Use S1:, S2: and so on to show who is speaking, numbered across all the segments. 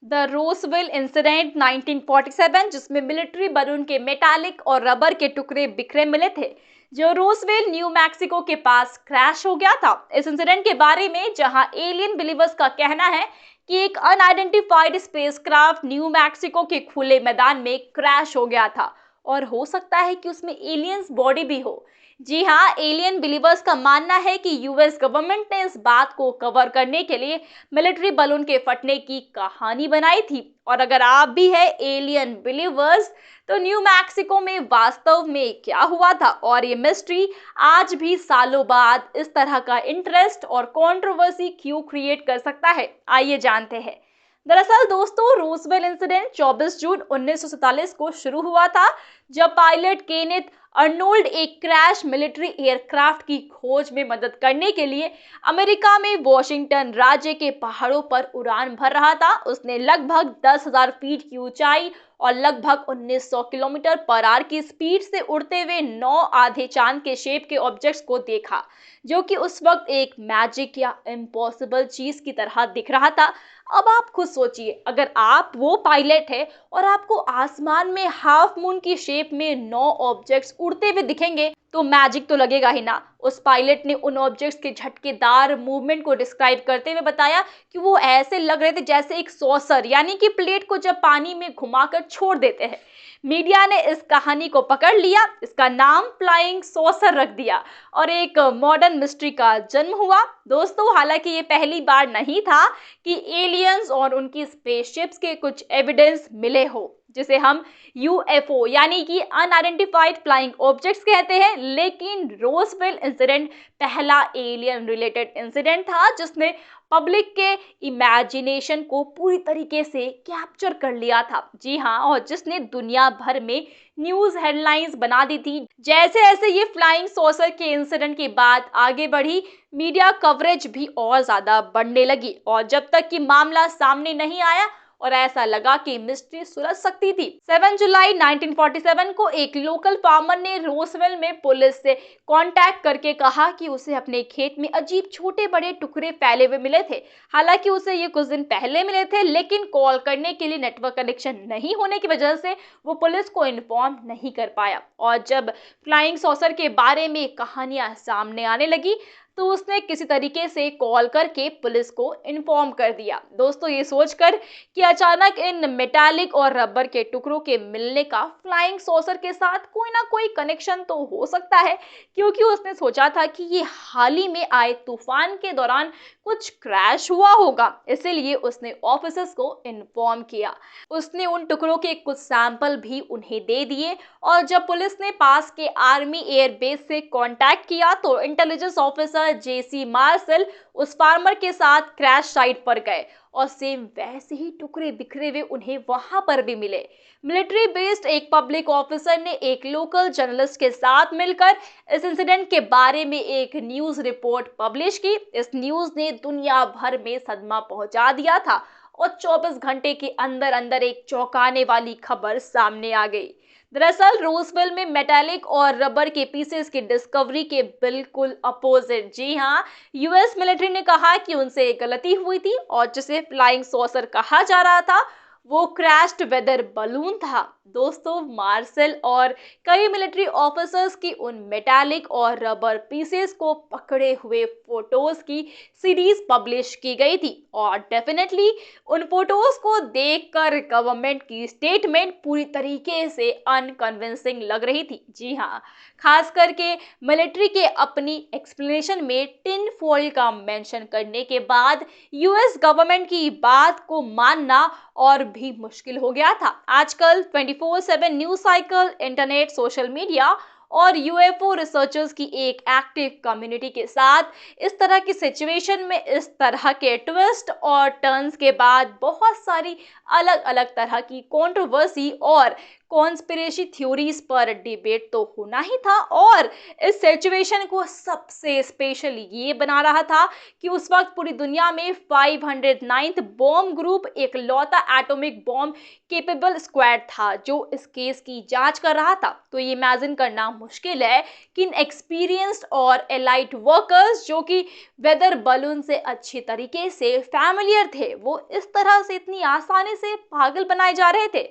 S1: The Roswell incident 1947, जिसमें military balloon के metallic और रबर के टुकड़े बिखरे मिले थे, जो रोसवेल न्यू मैक्सिको के पास क्रैश हो गया था। इस इंसिडेंट के बारे में जहां एलियन बिलीवर्स का कहना है कि एक अनआइडेंटिफाइड स्पेसक्राफ्ट न्यू मैक्सिको के खुले मैदान में क्रैश हो गया था और हो सकता है कि उसमें एलियंस बॉडी भी हो। जी हाँ, एलियन बिलीवर्स का मानना है कि यूएस गवर्नमेंट ने इस बात को कवर करने के लिए मिलिट्री बलून के फटने की कहानी बनाई थी। और अगर आप भी है एलियन बिलीवर्स, तो न्यू मैक्सिको में वास्तव में क्या हुआ था और ये मिस्ट्री आज भी सालों बाद इस तरह का इंटरेस्ट और कंट्रोवर्सी क्यों क्रिएट कर सकता है, आइए जानते हैं। दरअसल दोस्तों, रोसवेल इंसिडेंट 24 जून 1947 को शुरू हुआ था, जब पायलट केनेथ अर्नोल्ड एक क्रैश मिलिट्री एयरक्राफ्ट की खोज में मदद करने के लिए अमेरिका में वॉशिंगटन राज्य के पहाड़ों पर उड़ान भर रहा था। उसने लगभग 10,000 फीट की ऊंचाई और लगभग 1900 किलोमीटर पर आवर की स्पीड से उड़ते हुए 9 आधे चांद के शेप के ऑब्जेक्ट्स को देखा, जो कि उस वक्त एक मैजिक या इम्पॉसिबल चीज की तरह दिख रहा था। अब आप खुद सोचिए, अगर आप वो पायलट है और आपको आसमान में हाफ मून की शेप में 9 ऑब्जेक्ट्स उड़ते हुए दिखेंगे, तो मैजिक तो लगेगा ही ना। उस पायलट ने उन ऑब्जेक्ट्स के झटकेदार मूवमेंट को डिस्क्राइब करते हुए बताया कि वो ऐसे लग रहे थे जैसे एक सॉसर, यानी कि प्लेट को जब पानी में घुमाकर छोड़ देते हैं। मीडिया ने इस कहानी को पकड़ लिया, इसका नाम फ्लाइंग सॉसर रख दिया और एक मॉडर्न मिस्ट्री का जन्म हुआ। दोस्तों, हालांकि ये पहली बार नहीं था कि एलियंस और उनकी स्पेसशिप्स के कुछ एविडेंस मिले हो, जिसे हम यूएफओ यानी कि अनआइडेंटिफाइड फ्लाइंग ऑब्जेक्ट्स कहते हैं। लेकिन रोसवेल इंसिडेंट पहला एलियन रिलेटेड इंसिडेंट था जिसने पब्लिक के इमेजिनेशन को पूरी तरीके से कैप्चर कर लिया था। जी हाँ, और जिसने दुनिया भर में न्यूज हेडलाइंस बना दी थी। जैसे जैसे ये फ्लाइंग सॉसर के इंसिडेंट की बात आगे बढ़ी, मीडिया कवरेज भी और ज्यादा बढ़ने लगी और जब तक कि मामला सामने नहीं आया और ऐसा लगा कि मिस्ट्री सुलझ सकती थी। 7 जुलाई 1947 को एक लोकल फार्मर ने रोसवेल में पुलिस से कांटेक्ट करके कहा कि उसे अपने खेत में अजीब छोटे बड़े टुकड़े फैले हुए मिले थे। हालांकि उसे ये कुछ दिन पहले मिले थे, लेकिन कॉल करने के लिए नेटवर्क कनेक्शन नहीं होने की वजह से वो पुलिस को इन्फॉर्म नहीं कर पाया। और जब फ्लाइंग सॉसर के बारे में कहानियां सामने आने लगी, तो उसने किसी तरीके से कॉल करके पुलिस को इन्फॉर्म कर दिया। दोस्तों, ये सोचकर कि अचानक इन मेटालिक और रबर के टुकड़ों के मिलने का फ्लाइंग सॉसर के साथ कोई ना कोई कनेक्शन तो हो सकता है, क्योंकि उसने सोचा था कि ये हाल ही में आए तूफान के दौरान कुछ क्रैश हुआ होगा। इसीलिए उसने ऑफिसर्स को इन्फॉर्म किया। उसने उन टुकड़ों के कुछ सैंपल भी उन्हें दे दिए और जब पुलिस ने पास के आर्मी एयरबेस से कांटेक्ट किया, तो इंटेलिजेंस ऑफिसर जेसी मार्शल उस फार्मर के साथ क्रैश साइट पर गए और सेम वैसे ही टुकड़े बिखरे हुए उन्हें वहां पर भी मिले। मिलिट्री बेस्ड एक पब्लिक ऑफिसर ने एक लोकल जर्नलिस्ट के साथ मिलकर इस इंसिडेंट के बारे में एक न्यूज रिपोर्ट पब्लिश की। इस न्यूज ने दुनिया भर में सदमा पहुंचा दिया था और 24 घंटे के अंदर अंदर एक चौंकाने वाली खबर सामने आ गई। दरअसल रोसवेल में मेटालिक और रबर के पीसेस की डिस्कवरी के बिल्कुल अपोजिट, जी हाँ, यूएस मिलिट्री ने कहा कि उनसे एक गलती हुई थी और जिसे फ्लाइंग सॉसर कहा जा रहा था वो क्रैश्ड वेदर बलून था। दोस्तों, मार्शल और कई मिलिट्री ऑफिसर्स की उन मेटालिक और रबर पीसेस को पकड़े हुए फोटोज की सीरीज पब्लिश की गई थी और डेफिनेटली उन फोटोज को देखकर गवर्नमेंट की स्टेटमेंट पूरी तरीके से अनकन्विंसिंग लग रही थी। जी हाँ, खास करके मिलिट्री के अपनी एक्सप्लेनेशन में टिन फॉइल का मेंशन करने के बाद यूएस गवर्नमेंट की बात को मानना और भी मुश्किल हो गया था। आजकल 24/7 news cycle, internet, social media और यूएफओ रिसर्चर्स की एक एक्टिव कम्युनिटी के साथ इस तरह की सिचुएशन में इस तरह के ट्विस्ट और टर्न्स के बाद बहुत सारी अलग अलग तरह की कंट्रोवर्सी और कॉन्स्पिरेसी थ्योरीज पर डिबेट तो होना ही था। और इस सिचुएशन को सबसे स्पेशल ये बना रहा था कि उस वक्त पूरी दुनिया में 509th बॉम्ब ग्रुप एक लौता एटॉमिक बॉम्ब केपेबल स्क्वाड था जो इस केस की जांच कर रहा था। तो ये इमेजिन करना मुश्किल है कि इन एक्सपीरियंस्ड और एलाइट वर्कर्स जो कि वेदर बलून से अच्छी तरीके से फैमिलियर थे, वो इस तरह से इतनी आसानी से पागल बनाए जा रहे थे।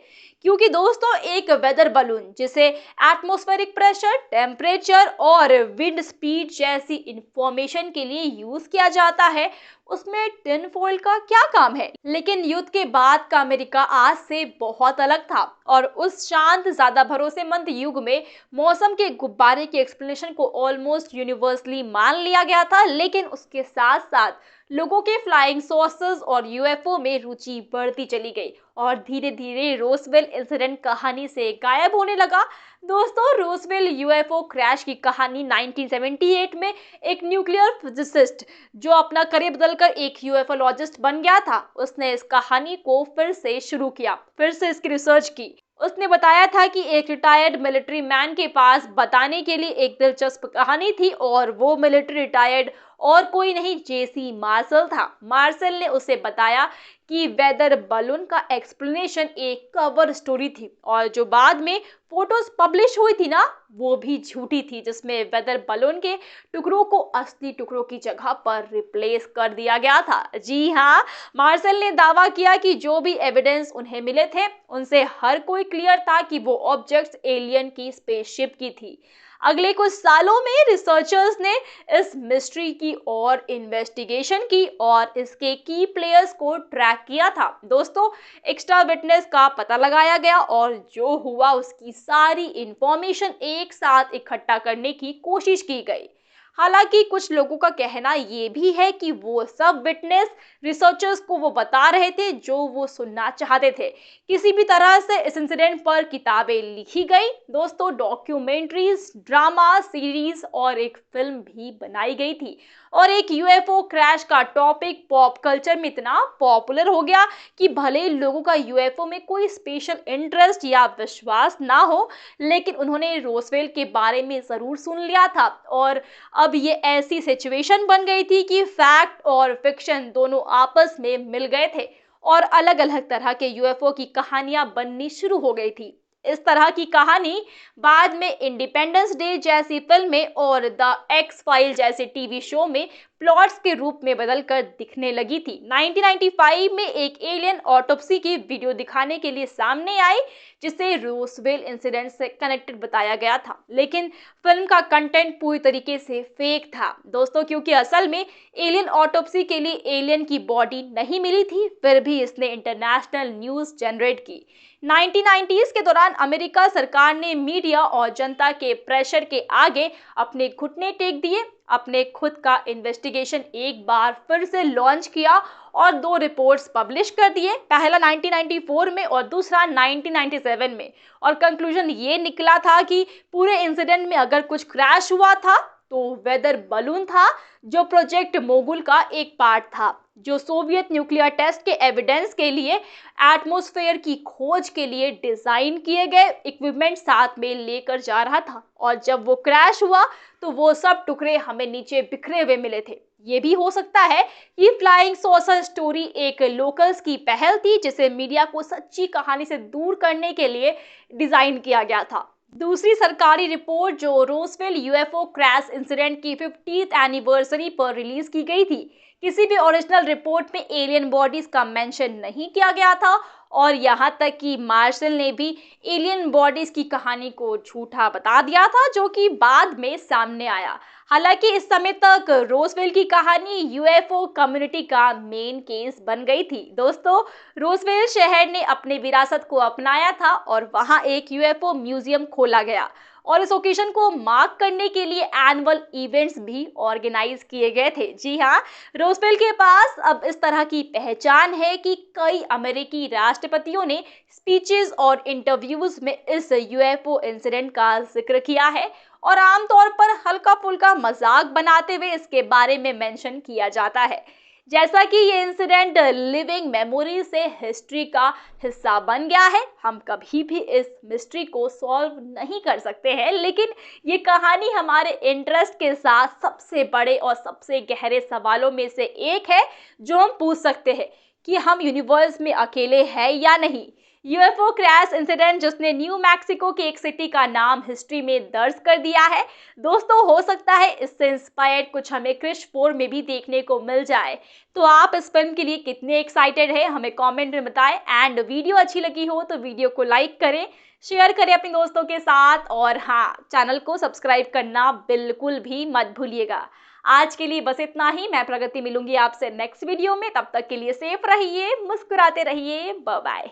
S1: क्योंकि दोस्तों, एक वेदर बलून जिसे एटमॉस्फेरिक प्रेशर, टेम्परेचर और विंड स्पीड जैसी इंफॉर्मेशन के लिए यूज किया जाता है, उसमें टिन फॉइल का क्या काम है। लेकिन युद्ध के बाद का अमेरिका आज से बहुत अलग था और उस शांत, ज्यादा भरोसेमंद युग में मौसम के गुब्बारे की एक्सप्लेनेशन को ऑलमोस्ट यूनिवर्सली मान लिया गया था। लेकिन उसके साथ साथ लोगों के फ्लाइंग सॉसर्स और यूएफओ में रुचि बढ़ती चली गई और धीरे धीरे रोसवेल इंसिडेंट कहानी से गायब होने लगा। दोस्तों, रोसवेल यूएफओ क्रैश की कहानी 1978 में एक न्यूक्लियर फिजिसिस्ट जो अपना करियर बदलकर एक यूएफओलॉजिस्ट बन गया था, उसने इस कहानी को फिर से शुरू किया, फिर से इसकी रिसर्च की। उसने बताया था कि एक रिटायर्ड मिलिट्री मैन के पास बताने के लिए एक दिलचस्प कहानी थी और वो मिलिट्री रिटायर्ड और कोई नहीं, जेसी मार्शल था। मार्शल ने उसे बताया कि वेदर बलून का एक्सप्लेनेशन एक कवर स्टोरी थी और जो बाद में फोटोज पब्लिश हुई थी ना, वो भी झूठी थी, जिसमें वेदर बलून के टुकड़ों को असली टुकड़ों की जगह पर रिप्लेस कर दिया गया था। जी हाँ, मार्शल ने दावा किया कि जो भी एविडेंस उन्हें मिले थे, उनसे हर कोई क्लियर था कि वो ऑब्जेक्ट्स एलियन की स्पेसशिप की थी। अगले कुछ सालों में रिसर्चर्स ने इस मिस्ट्री की और इन्वेस्टिगेशन की और इसके की प्लेयर्स को ट्रैक किया था। दोस्तों, एक्स्ट्रा विटनेस का पता लगाया गया और जो हुआ उसकी सारी इंफॉर्मेशन एक साथ इकट्ठा करने की कोशिश की गई। हालांकि कुछ लोगों का कहना ये भी है कि वो सब विटनेस रिसर्चर्स को वो बता रहे थे जो वो सुनना चाहते थे। किसी भी तरह से इस इंसिडेंट पर किताबें लिखी गई, दोस्तों, डॉक्यूमेंट्रीज, ड्रामा सीरीज और एक फिल्म भी बनाई गई थी और एक यूएफओ क्रैश का टॉपिक पॉप कल्चर में इतना पॉपुलर हो गया कि भले ही लोगों का यूएफओ में कोई स्पेशल इंटरेस्ट या विश्वास ना हो, लेकिन उन्होंने रोसवेल के बारे में जरूर सुन लिया था। और अब ये ऐसी सिचुएशन बन गई थी कि फैक्ट और फिक्शन दोनों आपस में मिल गए थे और अलग अलग तरह के यूएफओ की कहानियां बननी शुरू हो गई थी। इस तरह की कहानी बाद में इंडिपेंडेंस डे जैसी फिल्में और द एक्स फाइल जैसे टीवी शो में प्लॉट्स के रूप में बदलकर दिखने लगी थी। 1995 में एक एलियन ऑटोप्सी की वीडियो दिखाने के लिए सामने आई जिसे रोसवेल इंसिडेंट से कनेक्टेड बताया गया था, लेकिन फिल्म का कंटेंट पूरी तरीके से फेक था दोस्तों, क्योंकि असल में एलियन ऑटोप्सी के लिए एलियन की बॉडी नहीं मिली थी। फिर भी इसने इंटरनेशनल न्यूज जनरेट की। 1990s के दौरान अमेरिका सरकार ने मीडिया और जनता के प्रेशर के आगे अपने घुटने टेक दिए, अपने खुद का इन्वेस्टिगेशन एक बार फिर से लॉन्च किया और 2 रिपोर्ट्स पब्लिश कर दिए, पहला 1994 में और दूसरा 1997 में। और कंक्लूजन ये निकला था कि पूरे इंसिडेंट में अगर कुछ क्रैश हुआ था तो वेदर बलून था, जो प्रोजेक्ट मोगुल का एक पार्ट था, जो सोवियत न्यूक्लियर टेस्ट के एविडेंस के लिए एटमॉस्फेयर की खोज के लिए डिजाइन किए गए इक्विपमेंट साथ में लेकर जा रहा था। और जब वो क्रैश हुआ तो वो सब टुकड़े हमें नीचे बिखरे हुए मिले थे। ये भी हो सकता है कि फ्लाइंग सॉसर स्टोरी एक लोकल्स की पहल थी जिसे मीडिया को सच्ची कहानी से दूर करने के लिए डिजाइन किया गया था। दूसरी सरकारी रिपोर्ट जो रोसवेल यूएफओ क्रैश इंसिडेंट की 50th एनिवर्सरी पर रिलीज की गई थी, किसी भी ओरिजिनल रिपोर्ट में एलियन बॉडीज का मेंशन नहीं किया गया था और यहाँ तक कि मार्शल ने भी एलियन बॉडीज की कहानी को झूठा बता दिया था, जो कि बाद में सामने आया। हालांकि इस समय तक रोसवेल की कहानी यूएफओ कम्युनिटी का मेन केस बन गई थी। दोस्तों, रोसवेल शहर ने अपनी विरासत को अपनाया था और वहां एक यूएफओ म्यूजियम खोला गया और इस ओकेजन को मार्क करने के लिए एनुअल इवेंट्स भी ऑर्गेनाइज किए गए थे। जी हाँ, रोसवेल के पास अब इस तरह की पहचान है कि कई अमेरिकी राष्ट्रपतियों ने स्पीचेस और इंटरव्यूज में इस यूएफओ इंसिडेंट का जिक्र किया है और आमतौर पर हल्का फुल्का मजाक बनाते हुए इसके बारे में मेंशन किया जाता है। जैसा कि ये इंसिडेंट लिविंग मेमोरी से हिस्ट्री का हिस्सा बन गया है, हम कभी भी इस मिस्ट्री को सॉल्व नहीं कर सकते हैं, लेकिन ये कहानी हमारे इंटरेस्ट के साथ सबसे बड़े और सबसे गहरे सवालों में से एक है जो हम पूछ सकते हैं कि हम यूनिवर्स में अकेले हैं या नहीं। यूएफओ क्रैश इंसिडेंट जिसने न्यू मैक्सिको की एक सिटी का नाम हिस्ट्री में दर्ज कर दिया है। दोस्तों, हो सकता है इससे इंस्पायर्ड कुछ हमें क्रिश 4 में भी देखने को मिल जाए। तो आप इस फिल्म के लिए कितने एक्साइटेड हैं हमें कमेंट में बताएं। एंड वीडियो अच्छी लगी हो तो वीडियो को लाइक करें, शेयर करें अपने दोस्तों के साथ, और हाँ, चैनल को सब्सक्राइब करना बिल्कुल भी मत भूलिएगा। आज के लिए बस इतना ही। मैं प्रगति मिलूंगी आपसे नेक्स्ट वीडियो में। तब तक के लिए सेफ रहिए, मुस्कुराते रहिए। Bye bye.